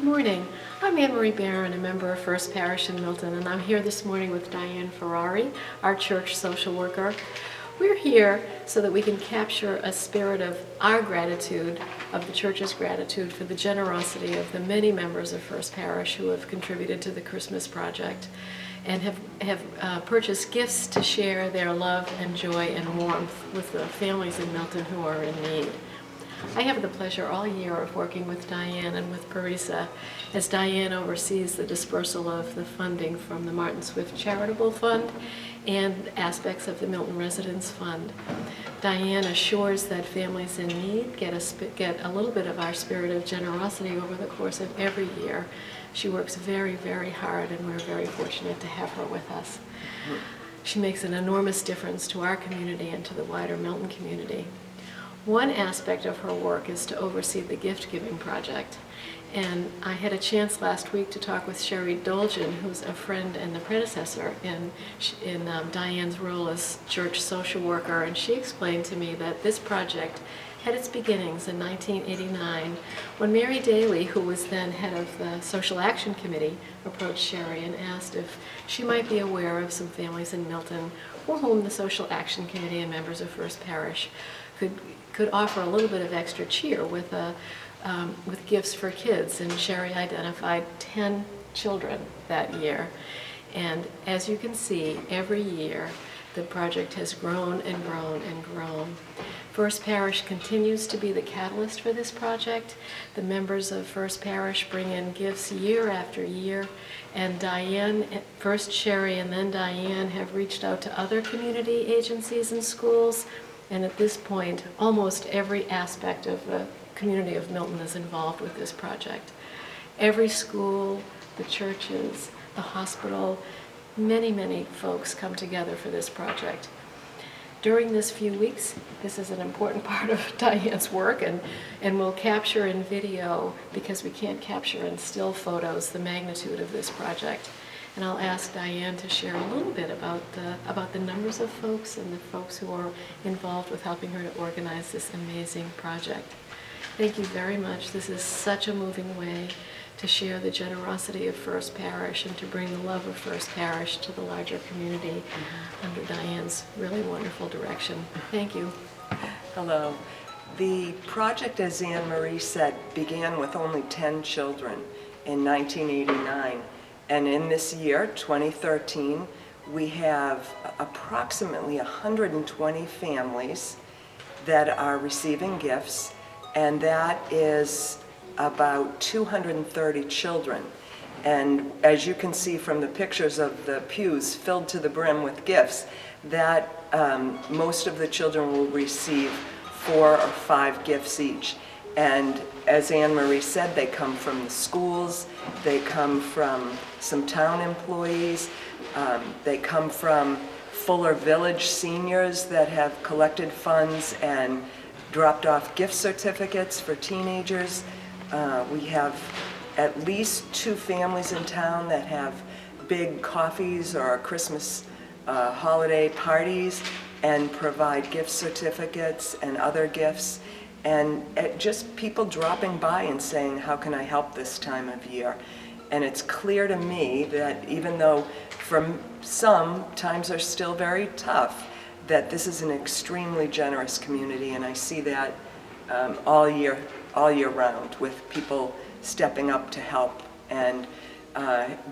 morning. I'm Anne Marie Barron, a member of First Parish in Milton, and I'm here this morning with Diane Ferrari, our church social worker. We're here so that we can capture a spirit of our gratitude, of the church's gratitude for the generosity of the many members of First Parish who have contributed to the Christmas project and have purchased gifts to share their love and joy and warmth with the families in Milton who are in need. I have the pleasure all year of working with Diane and with Parish as Diane oversees the dispersal of the funding from the Martin Swift Charitable Fund and aspects of the Milton Residence Fund. Diane assures that families in need get a little bit of our spirit of generosity over the course of every year. She works very, very hard, and we're very fortunate to have her with us. She makes an enormous difference to our community and to the wider Milton community. One aspect of her work is to oversee the gift-giving project. And I had a chance last week to talk with Sherry Dolgen, who's a friend and the predecessor in Diane's role as church social worker, and she explained to me that this project had its beginnings in 1989 when Mary Daly, who was then head of the Social Action Committee, approached Sherry and asked if she might be aware of some families in Milton for whom the Social Action Committee and members of First Parish could offer a little bit of extra cheer with gifts for kids, and Sherry identified 10 children that year. And as you can see, every year the project has grown and grown and grown. First Parish continues to be the catalyst for this project. The members of First Parish bring in gifts year after year, and Diane, first Sherry and then Diane, have reached out to other community agencies and schools, and at this point almost every aspect of the community of Milton is involved with this project. Every school, the churches, the hospital, many folks come together for this project. During this few weeks, this is an important part of Diane's work, and we'll capture in video, because we can't capture in still photos, the magnitude of this project. And I'll ask Diane to share a little bit about the numbers of folks and the folks who are involved with helping her to organize this amazing project. Thank you very much. This is such a moving way to share the generosity of First Parish and to bring the love of First Parish to the larger community under Diane's really wonderful direction. Thank you. Hello. The project, as Anne Marie said, began with only 10 children in 1989. And in this year, 2013, we have approximately 120 families that are receiving gifts, and that is about 230 children. And as you can see from the pictures of the pews filled to the brim with gifts, that most of the children will receive 4 or 5 gifts each. And as Anne Marie said, they come from the schools, they come from some town employees, they come from Fuller Village seniors that have collected funds and dropped off gift certificates for teenagers. We have at least 2 families in town that have big coffees or Christmas holiday parties and provide gift certificates and other gifts. And just people dropping by and saying, how can I help this time of year? And it's clear to me that even though for some times are still very tough, that this is an extremely generous community, and I see that all year round, with people stepping up to help, and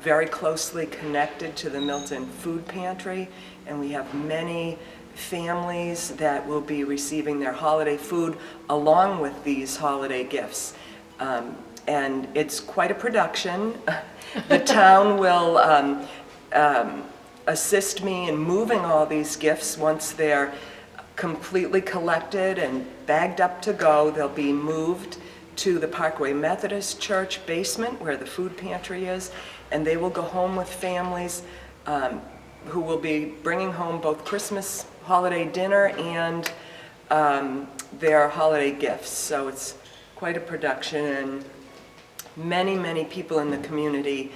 very closely connected to the Milton Food Pantry, and we have many families that will be receiving their holiday food along with these holiday gifts. And it's quite a production. The town will assist me in moving all these gifts. Once they're completely collected and bagged up to go, they'll be moved to the Parkway Methodist Church basement where the food pantry is, and they will go home with families who will be bringing home both Christmas holiday dinner and their holiday gifts. So it's quite a production, and many people in the community,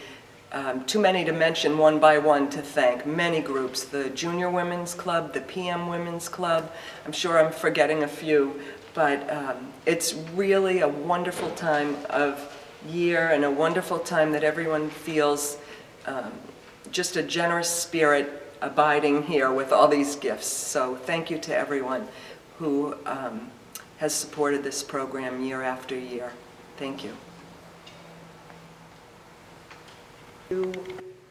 too many to mention one by one to thank. Many groups, the Junior Women's Club, the PM Women's Club, I'm sure I'm forgetting a few, but it's really a wonderful time of year and a wonderful time that everyone feels just a generous spirit abiding here with all these gifts. So thank you to everyone who has supported this program year after year. Thank you. You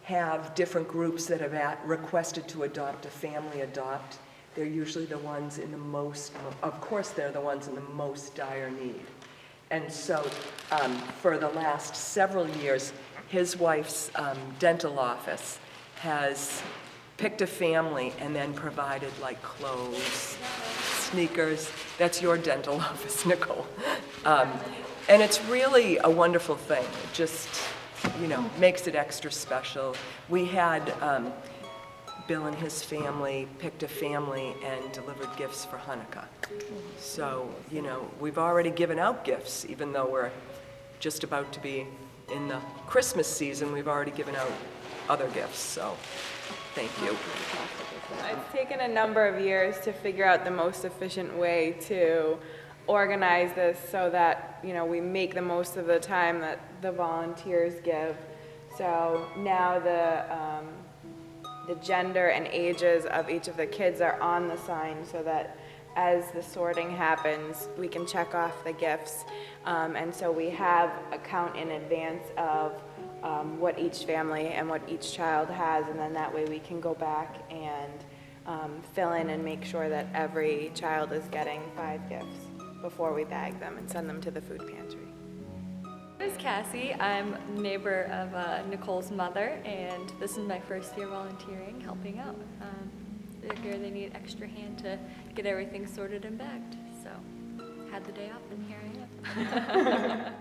have different groups that have requested to adopt a family adopt. They're usually the ones in the most, of course they're the ones in the most dire need. And so for the last several years, his wife's dental office has picked a family and then provided like clothes, sneakers. That's your dental office, Nicole. And it's really a wonderful thing. It just, you know, makes it extra special. We had Bill and his family picked a family and delivered gifts for Hanukkah. So, you know, we've already given out gifts, even though we're just about to be in the Christmas season, we've already given out other gifts, so thank you. It's taken a number of years to figure out the most efficient way to organize this so that, you know, we make the most of the time that the volunteers give. So now the gender and ages of each of the kids are on the sign so that as the sorting happens, we can check off the gifts. And so we have a count in advance of what each family and what each child has, and then that way we can go back and fill in and make sure that every child is getting 5 gifts before we bag them and send them to the food pantry. My name is Cassie. I'm a neighbor of Nicole's mother, and this is my first year volunteering, helping out. They're here, they need extra hand to get everything sorted and bagged, so had the day off and here I am.